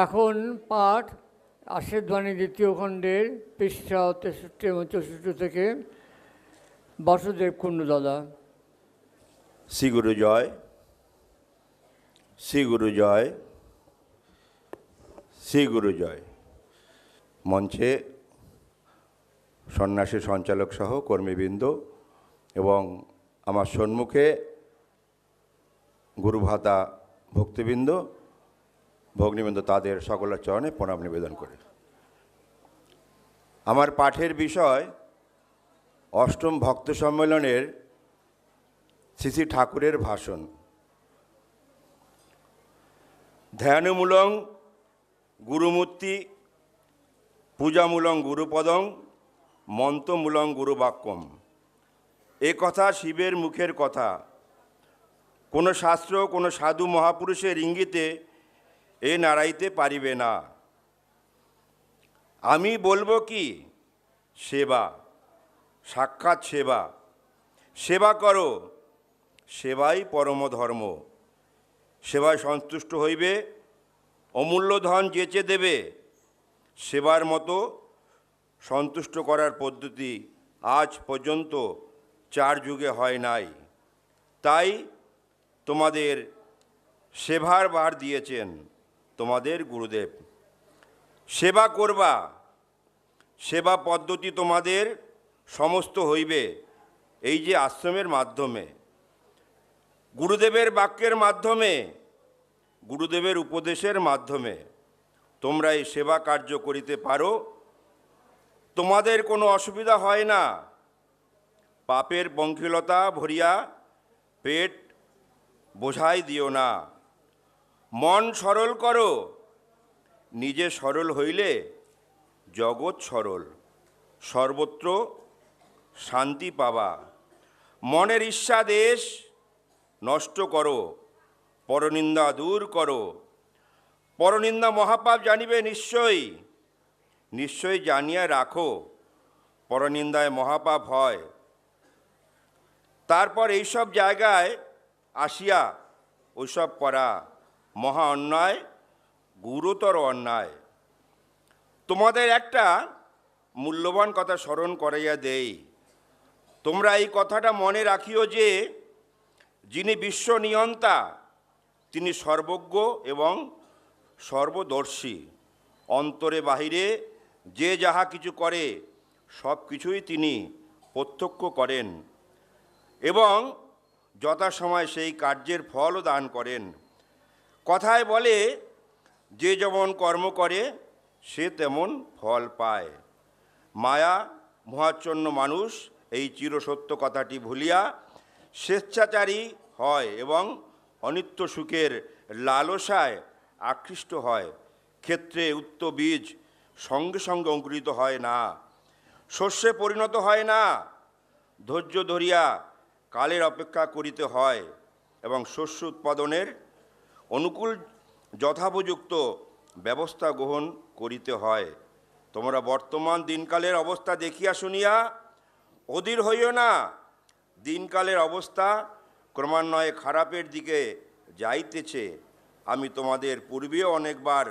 এখন পাঠ আশীর্বাণী দ্বিতীয় খণ্ডের পৃষ্ঠা 63 এবং 64 থেকে বাসুদেব কুণ্ডু দাদা। শ্রী গুরু জয়, শ্রী গুরু জয়, শ্রী গুরু জয়। মঞ্চে সন্ন্যাসী সঞ্চালক সহ কর্মীবৃন্দ এবং আমার সম্মুখে গুরুভাতা ভক্তিবৃন্দ, ভগ্নীবৃন্দ, তাদের সকলের চরণে প্রণাম নিবেদন করে আমার পাঠের বিষয় অষ্টম ভক্ত সম্মেলনের শ্রী শ্রী ঠাকুরের ভাষণ। ধ্যানমূলং গুরুমূর্তি, পূজামূলং গুরুপদং, মন্ত্রমূলং গুরুবাক্যম। এ কথা শিবের মুখের কথা। কোনো শাস্ত্র, কোনো সাধু মহাপুরুষের ইঙ্গিতে এ নাড়াইতে পারিবে না। আমি বলবো কি? সেবা, সাক্ষাৎ সেবা। সেবা করো, সেবাই পরম ধর্ম। সেবায় সন্তুষ্ট হইবে, অমূল্য ধন যেচে দেবে। সেবার মতো সন্তুষ্ট করার পদ্ধতি আজ পর্যন্ত 4 যুগে হয় নাই। তাই তোমাদের সেবার ভার দিয়েছেন তোমাদের গুরুদেব। সেবা করবা, সেবা পদ্ধতি তোমাদের সমস্ত হইবে এই যে আশ্রমের মাধ্যমে, গুরুদেবের বাক্যের মাধ্যমে, গুরুদেবের উপদেশের মাধ্যমে তোমরা এই সেবা কার্য করিতে পারো। তোমাদের কোনো অসুবিধা হয় না। পাপের পঙ্কিলতা ভরিয়া পেট বোঝাই দিও না। মন সরল করো, নিজে সরল হইলে জগৎ সরল, সর্বত্র শান্তি পাবা। মনের ঈর্ষা দেশ নষ্ট করো, পরনিন্দা দূর করো। পরনিন্দা মহাপাপ জানিবে নিশ্চয়ই, নিশ্চয়ই জানিয়া রাখো পরনিন্দায় মহাপাপ হয়। তারপর এইসব জায়গায় আসিয়া ওইসব করা মহা অন্যায়, গুরুতর অন্যায়। তোমাদের একটা মূল্যবান কথা স্মরণ করাইয়া দেই। তোমরা এই কথাটা মনে রাখিও যে যিনি বিশ্ব নিয়ন্তা তিনি সর্বজ্ঞ এবং সর্বদর্শী। অন্তরে বাহিরে যে যাহা কিছু করে সব কিছুই তিনি প্রত্যক্ষ করেন এবং যথাসময় সেই কার্যের ফলও দান করেন। কথায় বলে, যে যেমন কর্ম করে সে তেমন ফল পায়। মায়া মোহাচ্ছন্ন মানুষ এই চিরসত্য কথাটি ভুলিয়া স্বেচ্ছাচারী হয় এবং অনিত্য সুখের লালসায় আকৃষ্ট হয়। ক্ষেত্রে উক্ত বীজ সঙ্গে সঙ্গে অঙ্কুরিত হয় না, শস্যে পরিণত হয় না। ধৈর্য ধরিয়া কালের অপেক্ষা করিতে হয় এবং শস্য উৎপাদনের অনুকূল যথোপযুক্ত ব্যবস্থা গ্রহণ করিতে হয়। তোমরা বর্তমান দিনকালের অবস্থা দেখিয়া শুনিয়া অধীর হইও না। দিনকালের অবস্থা ক্রমান্বয়ে খারাপের দিকে যাইতেছে। আমি তোমাদের পূর্বেও অনেকবার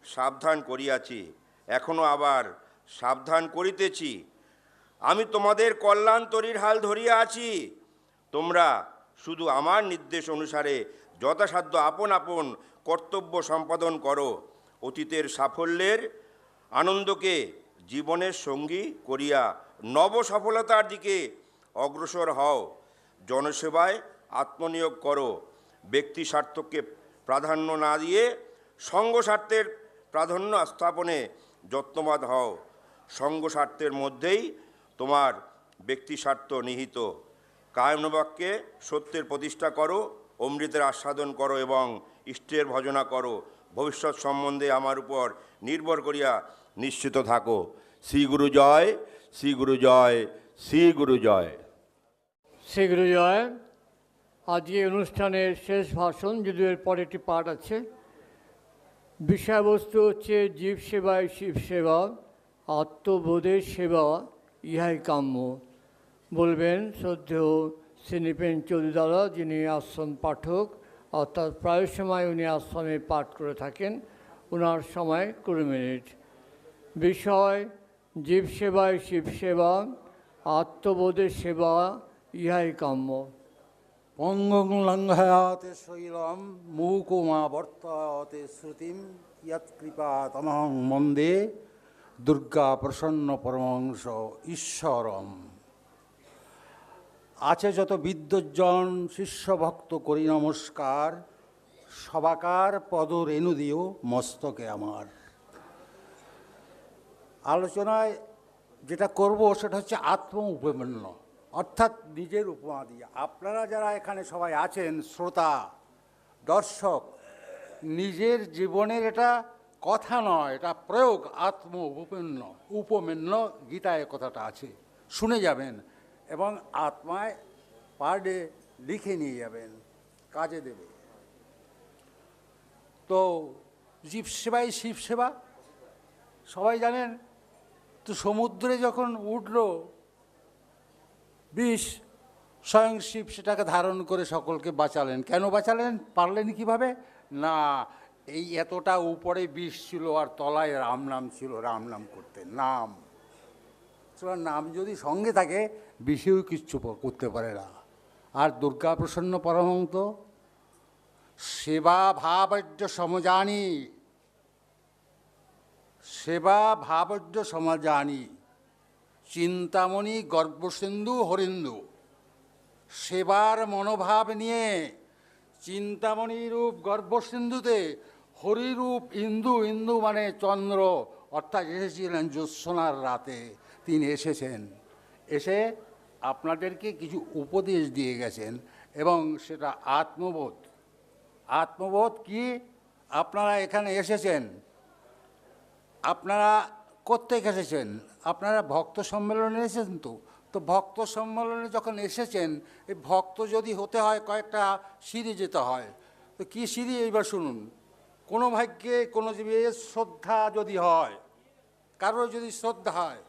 সাবধান করিয়াছি, এখনও আবার সাবধান করিতেছি। আমি তোমাদের কল্যাণ তরীর হাল ধরিয়া আছি। তোমরা শুধু আমার নির্দেশ অনুসারে যথাসাধ্য আপন আপন কর্তব্য সম্পাদন করো। অতীতের সাফল্যের আনন্দকে জীবনের সঙ্গী করিয়া নব সফলতার দিকে অগ্রসর হও। জনসেবায় আত্মনিয়োগ করো। ব্যক্তি স্বার্থকে প্রাধান্য না দিয়ে সঙ্ঘ স্বার্থের প্রাধান্য স্থাপনে যত্নবাদ হও। সঙ্ঘ স্বার্থের মধ্যেই তোমার ব্যক্তি স্বার্থ নিহিত। কায়মনোবাক্যে সত্যের প্রতিষ্ঠা করো, অমৃতের আস্বাদন করো এবং ইষ্টের ভজনা করো। ভবিষ্যৎ সম্বন্ধে আমার উপর নির্ভর করিয়া নিশ্চিত থাকো। শ্রী গুরু জয়, শ্রী গুরু জয়, শ্রী গুরু জয়। শ্রী গুরু জয়। আজকে অনুষ্ঠানের শেষ ভাষণ, যদিও এর পরে একটি পাঠ আছে। বিষয়বস্তু হচ্ছে জীব সেবায় শিব সেবা, আত্মবোধের সেবা ইহাই কাম্য। বলবেন শ্রদ্ধেয় শ্রী নৃপেন চৌধুরী দাদা, যিনি আশ্রম পাঠক, অর্থাৎ প্রায় সময় উনি আশ্রমে পাঠ করে থাকেন। ওনার সময় 20 মিনিট। বিষয় জীব সেবায় শিব সেবা, আত্মবোধের সেবা ইহাই কাম্য। পঙ্গং লঙ্ঘয়াতে শৈলম মূকমা বর্ততে শ্রুতিম ইয়ৎকৃপা তমহং মন্দে দুর্গা প্রসন্ন পরমংশ ঈশ্বরম। আছে যত বিদ্বজ্জন শিষ্য ভক্ত করি নমস্কার, সবাকার পদ রেণু দিও মস্তকে আমার। আলোচনায় যেটা করব সেটা হচ্ছে আত্ম উপমন্য, অর্থাৎ নিজের উপমা দিয়ে। আপনারা যারা এখানে সবাই আছেন, শ্রোতা দর্শক, নিজের জীবনের এটা কথা নয়, এটা প্রয়োগ। আত্ম উপমন্য, উপমন্য গীতায় কথাটা আছে, শুনে যাবেন এবং আত্মায় পার ডে লিখে নিয়ে যাবেন, কাজে দেবে। তো জীব সেবাই শিব সেবা সবাই জানেন। তো সমুদ্রে যখন উঠল বিষ, স্বয়ং শিব সেটাকে ধারণ করে সকলকে বাঁচালেন। কেন বাঁচালেন? পারলেন কিভাবে? না, এই এতটা উপরে বিষ ছিল আর তলায় রাম নাম ছিল, রাম নাম করতেন, নাম। নাম যদি সঙ্গে থাকে বিষেও কিচ্ছু করতে পারে না। আর দুর্গা প্রসন্ন পরমহংস সেবা ভাবজ্য সমজানি, সেবা ভাবজ্য সমাজানি, চিন্তামণি গর্ভসিন্ধু হরিন্দু। সেবার মনোভাব নিয়ে চিন্তামণি রূপ গর্ভসিন্ধুতে, হরিরূপ ইন্দু, ইন্দু মানে চন্দ্র, অর্থাৎ এসেছিলেন জ্যোৎস্নার রাতে। তিনি এসেছেন, এসে আপনাদেরকে কিছু উপদেশ দিয়ে গেছেন এবং সেটা আত্মবোধ। আত্মবোধ কি? আপনারা এখানে এসেছেন, আপনারা কোত্থেকে এসেছেন? আপনারা ভক্ত সম্মেলনে এসেছেন। তো ভক্ত সম্মেলনে যখন এসেছেন, এই ভক্ত যদি হতে হয় কয়েকটা সিঁড়ি যেতে হয়। তো কী সিঁড়ি? এইবার শুনুন। কোনো ভাগ্যে কোনো জীবের শ্রদ্ধা যদি হয়, কারোর যদি শ্রদ্ধা হয়,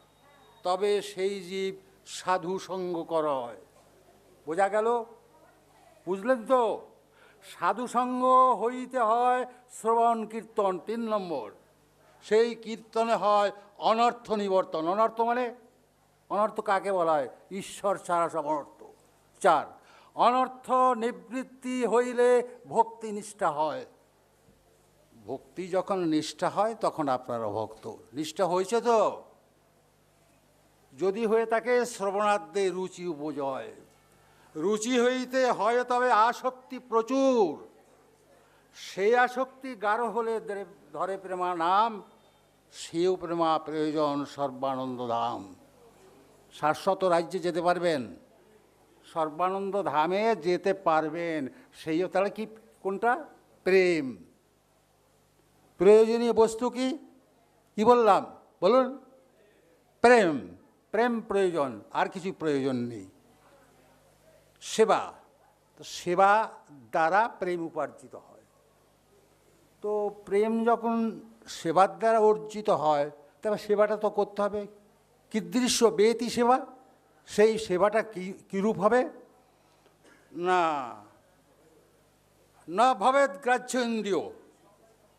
তবে সেই জীব সাধু সঙ্গ কর হয়। বোঝা গেল? বুঝলেন তো? সাধু সঙ্গ হইতে হয় শ্রবণ কীর্তন, 3 নম্বর। সেই কীর্তনে হয় অনর্থ নিবর্তন। অনর্থ মানে, অনর্থ কাকে বলা হয়? ঈশ্বর ছাড়া সব অনর্থ। 4, অনর্থ নিবৃত্তি হইলে ভক্তি নিষ্ঠা হয়। ভক্তি যখন নিষ্ঠা হয় তখন আপনারা ভক্ত। নিষ্ঠা হয়েছে তো? যদি হয়ে থাকে শ্রবণার্থে রুচি উপজয়। রুচি হইতে হয় তবে আসক্তি প্রচুর। সেই আসক্তি গাঢ় হলে ধরে প্রেমা নাম, সেও প্রেমা প্রয়োজন সর্বানন্দ ধাম। শাশ্বত রাজ্যে যেতে পারবেন, সর্বানন্দ ধামে যেতে পারবেন। সেইও তাহলে কি? কোনটা? প্রেম। প্রয়োজনীয় বস্তু কি? কি বললাম? বলুন। প্রেম। প্রেম প্রয়োজন, আর কিছু প্রয়োজন নেই। সেবা, তো সেবা দ্বারা প্রেম উপার্জিত হয়। তো প্রেম যখন সেবার দ্বারা অর্জিত হয়, তবে সেবাটা তো করতে হবে। কীদৃশ্য বেতি সেবা? সেই সেবাটা কীরূপ হবে? না, না ভবেদ গ্রাহ্য ইন্দ্রিয়।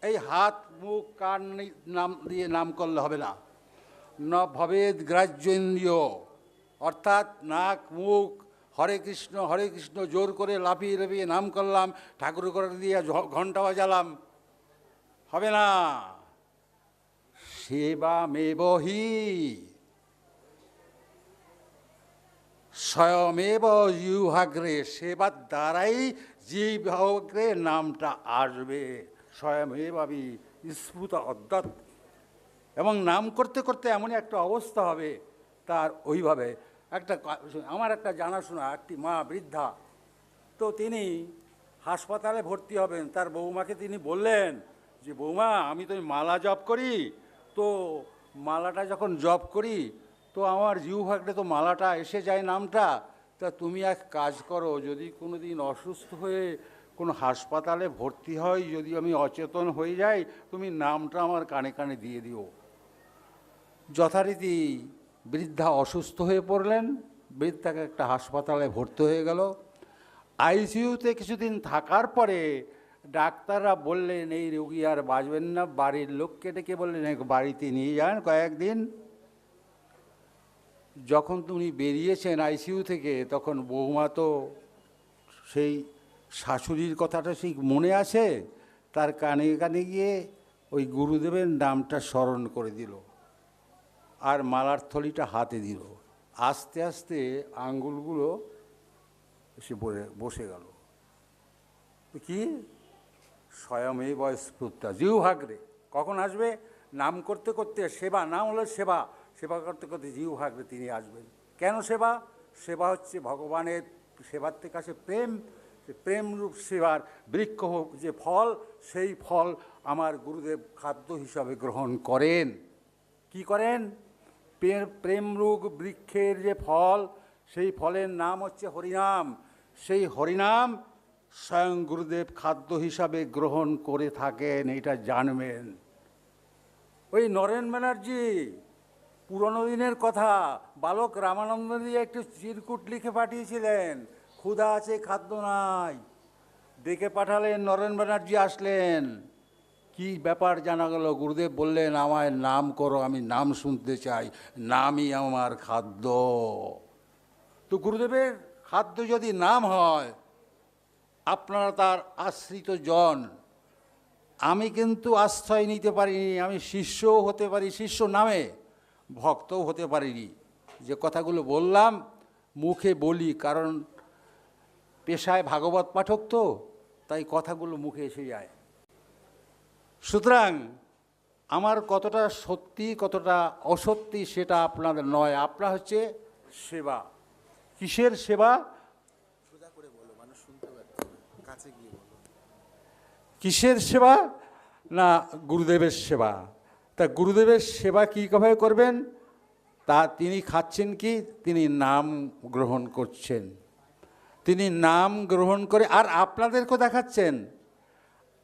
এই হাত মুখ কান নাম দিয়ে নাম করলে হবে না। ন ভবেদ গ্রাহ্য ইন্দ্রিয়, অর্থাৎ নাক মুখ হরে কৃষ্ণ জোর করে লাফিয়ে লাফিয়ে নাম করলাম, ঠাকুর করে দিয়ে ঘণ্টা বাজালাম, হবে না। সেবা মেবহি স্বয়মেব জিহ্বাগ্রে, সেবার দ্বারাই জিহ্বাগ্রে নামটা আসবে। স্বয়মেবাবি স্ফুত অদ্যৎ। এবং নাম করতে করতে এমনই একটা অবস্থা হবে তার। ওইভাবে আমার একটা জানাশোনা একটি মা বৃদ্ধা, তো তিনি হাসপাতালে ভর্তি হবেন। তার বৌমাকে তিনি বললেন যে, বৌমা আমি তো মালা জপ করি, তো মালাটা যখন জপ করি তো আমার জিহ্বাগ্রে তো মালাটা এসে যায় নামটা। তা তুমি এক কাজ করো, যদি কোনো দিন অসুস্থ হয়ে কোনো হাসপাতালে ভর্তি হয়, যদি আমি অচেতন হয়ে যাই, তুমি নামটা আমার কানে কানে দিয়ে দিও। যথারীতি বৃদ্ধা অসুস্থ হয়ে পড়লেন, বৃদ্ধাকে একটা হাসপাতালে ভর্তি হয়ে গেল। আইসিইউতে কিছুদিন থাকার পরে ডাক্তাররা বললেন এই রোগী আর বাঁচবেন না, বাড়ির লোককে ডেকে বললেন বাড়িতে নিয়ে যান কয়েকদিন। যখন উনি বেরিয়েছেন আইসিইউ থেকে, তখন বৌমা তো সেই শাশুড়ির কথাটা ঠিক মনে আছে, তার কানে কানে গিয়ে ওই গুরুদেবের নামটা স্মরণ করে দিল আর মালার থলিটা হাতে দিল। আস্তে আস্তে আঙ্গুলগুলো এসে বসে গেল। কি স্বয়ং এই বয়স্ফূর্তা জিউ ভাগরে কখন আসবে? নাম করতে করতে সেবা, নাম হলো সেবা, সেবা করতে করতে জিউ ভাগরে তিনি আসবেন। কেন সেবা? সেবা হচ্ছে ভগবানের সেবার থেকে আসে প্রেম, প্রেমরূপ সেবার বৃক্ষ যে ফল, সেই ফল আমার গুরুদেব খাদ্য হিসাবে গ্রহণ করেন। কি করেন? প্রেমরূপ বৃক্ষের যে ফল, সেই ফলের নাম হচ্ছে হরিনাম। সেই হরিনাম স্বয়ং গুরুদেব খাদ্য হিসাবে গ্রহণ করে থাকেন, এটা জানবেন। ওই নরেন ব্যানার্জি পুরনো দিনের কথা, বালক রামানন্দ দিয়ে একটু চিরকুট লিখে পাঠিয়েছিলেন, ক্ষুধা আছে খাদ্য নাই। ডেকে পাঠালেন, নরেন ব্যানার্জি আসলেন, কি ব্যাপার জানা গেল, গুরুদেব বললেন আমায় নাম করো, আমি নাম শুনতে চাই, নামই আমার খাদ্য। তো গুরুদেবের খাদ্য যদি নাম হয়, আপনারা তার আশ্রিত জন। আমি কিন্তু আশ্রয় নিতে পারিনি, আমি শিষ্যও হতে পারি শিষ্য নামে, ভক্তও হতে পারিনি। যে কথাগুলো বললাম মুখে বলি, কারণ পেশায় ভাগবত পাঠক তো, তাই কথাগুলো মুখে এসে যায়। সুতরাং আমার কতটা সত্যি কতটা অসত্যি সেটা আপনাদের নয়, আপনার হচ্ছে সেবা। কিসের সেবা? কিসের সেবা? না, গুরুদেবের সেবা। তা গুরুদেবের সেবা কীভাবে করবেন? তা তিনি খাচ্ছেন কি? তিনি নাম গ্রহণ করছেন, তিনি নাম গ্রহণ করে আর আপনাদেরকেও দেখাচ্ছেন।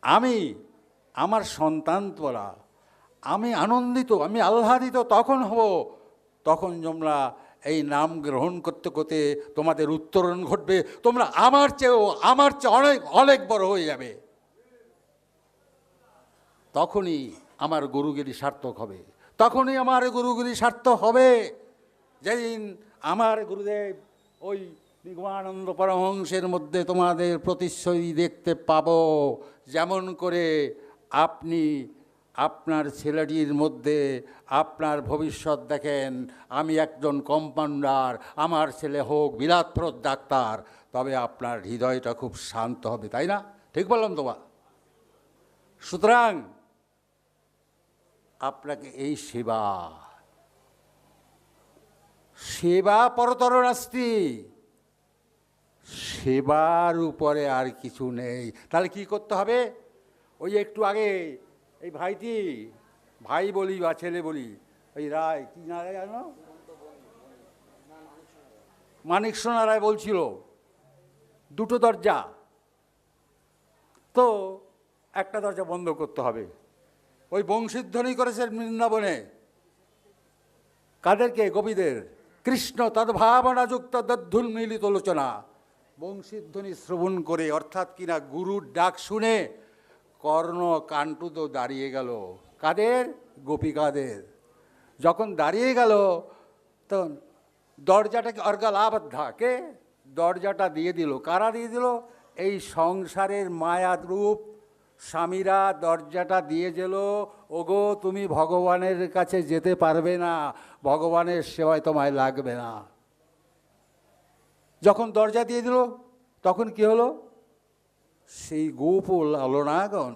আমি আমার সন্তান তোরা, আমি আনন্দিত, আমি আহ্লাদিত তখন হব, তখন তোমরা এই নাম গ্রহণ করতে করতে তোমাদের উত্তরণ ঘটবে, তোমরা আমার চেয়ে অনেক অনেক বড় হয়ে যাবে। তখনই আমার গুরুগিরি সার্থক হবে, তখনই আমার গুরুগিরি সার্থক হবে। যেদিন আমার গুরুদেব ওই নিগমানন্দ পরমহংসের মধ্যে তোমাদের প্রতিচ্ছবি দেখতে পাবো, যেমন করে আপনি আপনার ছেলেটির মধ্যে আপনার ভবিষ্যৎ দেখেন, আমি একজন কম্পাউন্ডার, আমার ছেলে হোক বিলাতপ্রদ ডাক্তার, তবে আপনার হৃদয়টা খুব শান্ত হবে, তাই না? ঠিক বললাম তো? সুতরাং আপনাকে এই সেবা, সেবা পরতর নাস্তি, সেবার উপরে আর কিছু নেই। তাহলে কি করতে হবে? ওই একটু আগে এই ভাইটি, ভাই বলি বা ছেলে বলি, ওই রায়, কি না রায় জানো, মানিক সোনা রায় বলছিল দুটো দরজা, তো একটা দরজা বন্ধ করতে হবে। ওই বংশীধ্বনি করেছে বৃন্দাবনে, কাদেরকে? গোপীদের। কৃষ্ণ তদ্ভাবনা যুক্ত দদ্ধুল মিলিত লোচনা, বংশীধ্বনি শ্রবণ করে, অর্থাৎ কিনা গুরুর ডাক শুনে কর্ণ কাণ্টু তো দাঁড়িয়ে গেল। কাদের? গোপিকাদের। যখন দাঁড়িয়ে গেল তখন দরজাটাকে অর্গালাবদ্ধাকে দরজাটা দিয়ে দিল। কারা দিয়ে দিল? এই সংসারের মায়ার রূপ স্বামীরা দরজাটা দিয়ে দিল, ওগো তুমি ভগবানের কাছে যেতে পারবে না, ভগবানের সেবায় তোমায় লাগবে না। যখন দরজা দিয়ে দিল তখন কি হলো? সেই গোপুল লালনাগণ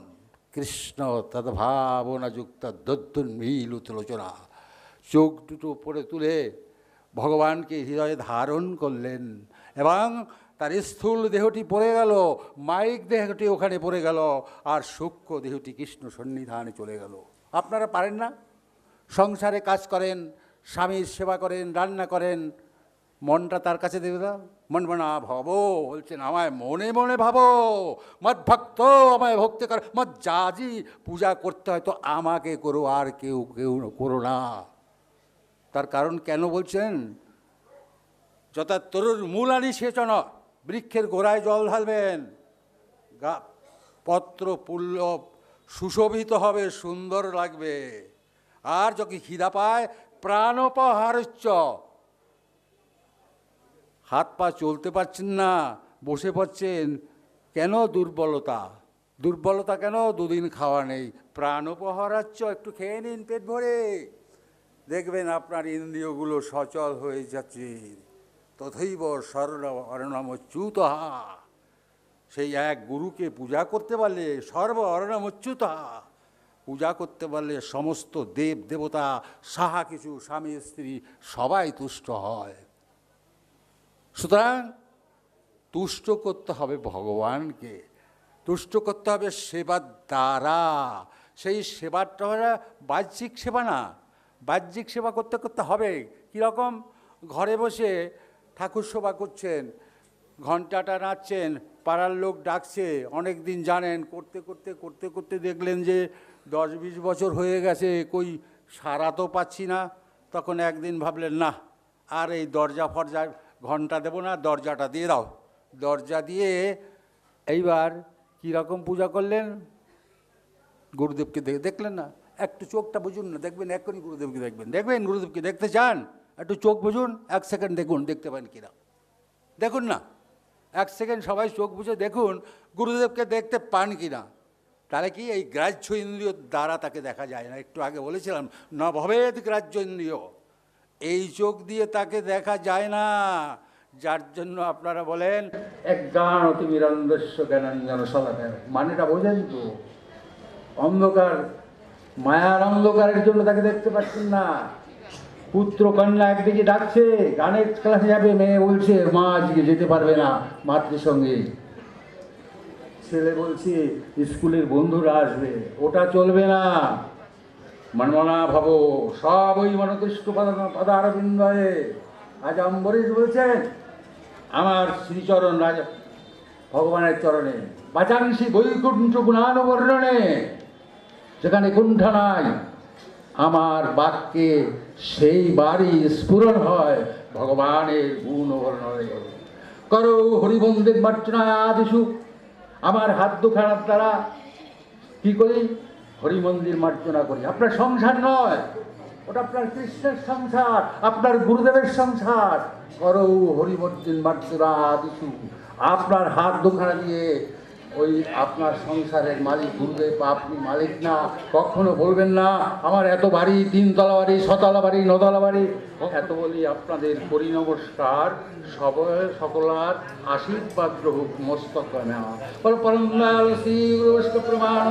কৃষ্ণ তদ্ভাবনা যুক্ত দদ্ধুন্মীলিত লোচনা, চোখ দুটো উপরে তুলে ভগবানকে হৃদয়ে ধারণ করলেন, এবং তার স্থূল দেহটি পড়ে গেল, মাইক দেহটি ওখানে পড়ে গেল, আর সূক্ষ্ম দেহটি কৃষ্ণ সন্নিধানে চলে গেল। আপনারা পারেন না? সংসারে কাজ করেন, স্বামীর সেবা করেন, রান্না করেন, মনটা তার কাছে দেবে দাও। মন মনা ভাবো, বলছেন আমায় মনে মনে ভাবো, মদ ভক্ত আমায় ভক্তি কর, মদ যাজি পূজা করতে হয় তো আমাকে করো, আর কেউ করো না। তার কারণ কেন বলছেন? যথা তরুর মূলানি সেচন, বৃক্ষের গোড়ায় জল ঢালবেন, পত্র পুল্লব সুশোভিত হবে, সুন্দর লাগবে। আর যখন খিদা পায় প্রাণোপহারচ্য, হাত পা চলতে পারছেন না, বসে পড়ছেন, কেন? দুর্বলতা। দুর্বলতা কেন? দুদিন খাওয়া নেই। প্রাণোপহারাচ্য, একটু খেয়ে নিন পেট ভরে, দেখবেন আপনার ইন্দ্রিয়গুলো সচল হয়ে যাচ্ছে। তথৈব সর্ব অর্ণমচ্যুতহা, সেই এক গুরুকে পূজা করতে পারলে, সর্ব অর্ণমচ্যুতহা, পূজা করতে পারলে সমস্ত দেব দেবতা, সাহা কিছু, স্বামী স্ত্রী সবাই তুষ্ট হয়। সুতরাং তুষ্ট করতে হবে ভগবানকে, তুষ্ট করতে হবে সেবার দ্বারা। সেই সেবাটা বাহ্যিক সেবা না, বাহ্যিক সেবা করতে করতে হবে কীরকম? ঘরে বসে ঠাকুর সেবা করছেন, ঘণ্টাটা নাচছেন, পাড়ার লোক ডাকছে, অনেক দিন জানেন, করতে করতে করতে করতে দেখলেন যে 10-20 বছর হয়ে গেছে, কই সারা তো পাচ্ছি না। তখন একদিন ভাবলেন, না আর এই দরজা ফরজা ঘণ্টা দেবো না, দরজাটা দিয়ে দাও। দরজা দিয়ে এইবার কীরকম পূজা করলেন? গুরুদেবকে দেখলেন না? একটু চোখটা বুঝুন না, দেখবেন এক্ষুনি গুরুদেবকে দেখবেন। দেখবেন গুরুদেবকে দেখতে চান? একটু চোখ বুঝুন, 1 সেকেন্ড দেখুন, দেখতে পান কিনা দেখুন না, 1 সেকেন্ড সবাই চোখ বুঝে দেখুন গুরুদেবকে দেখতে পান কিনা। তাহলে কি এই গ্রাহ্য ইন্দ্রিয় দ্বারা তাকে দেখা যায় না? একটু আগে বলেছিলাম ন ভবেদ গ্রাহ্য ইন্দ্রিয়, এই চোখ দিয়ে তাকে দেখা যায় না। যার জন্য আপনারা বলেন এক গান অতি বিরন্দস্য জ্ঞানাঞ্জন সদাকার, মানেটা বোঝেন তো? অন্ধকার, মায়ার অন্ধকারের জন্য তাকে দেখতে পাচ্ছেন না। পুত্র কন্যা একদিকে ডাকছে, গানের ক্লাসে যাবে, মেয়ে বলছে মা আজকে যেতে পারবে না মাতৃসঙ্গে। ছেলে বলছে স্কুলের বন্ধুরা আসবে, ওটা চলবে না। মনমনা ভাব সব ওই মনকৃষ্ট পদারবিন্দয়ে। আজ অম্বরীশ বলছেন আমার শ্রীচরণ রাজা ভগবানের চরণে, বাচাংসি বৈকুণ্ঠ গুণানুবর্ণনে, যেখানে কুণ্ঠা নাই, আমার বাক্যে সেই বাড়ি স্ফুরণ হয় ভগবানের গুণ বর্ণনে। করো হরিবন্দের মার্চনায় আদিশু, আমার হাত দুখানার দ্বারা কি করি? হরিমন্দির মার্জনা করি। আপনার সংসার নয়, ওটা আপনার কৃষ্ণের সংসার, আপনার গুরুদেবের সংসার। করো হরিমন্দির মার্জনা আদিশু, আপনার হাত দুখানা দিয়ে ওই আপনার সংসারের মালিক গুরুদেব, আপনি মালিক না। কখনো বলবেন না আমার এত বাড়ি, 3তলা বাড়ি, 6তলা বাড়ি, 9তলা বাড়ি। এত বলি আপনাদের করি নমস্কার, সকলার আশীর্বাদ গ্রহ মস্তক নেওয়া। পরম দয়াল শ্রী গুরু বৈষ্ণব প্রমাণ।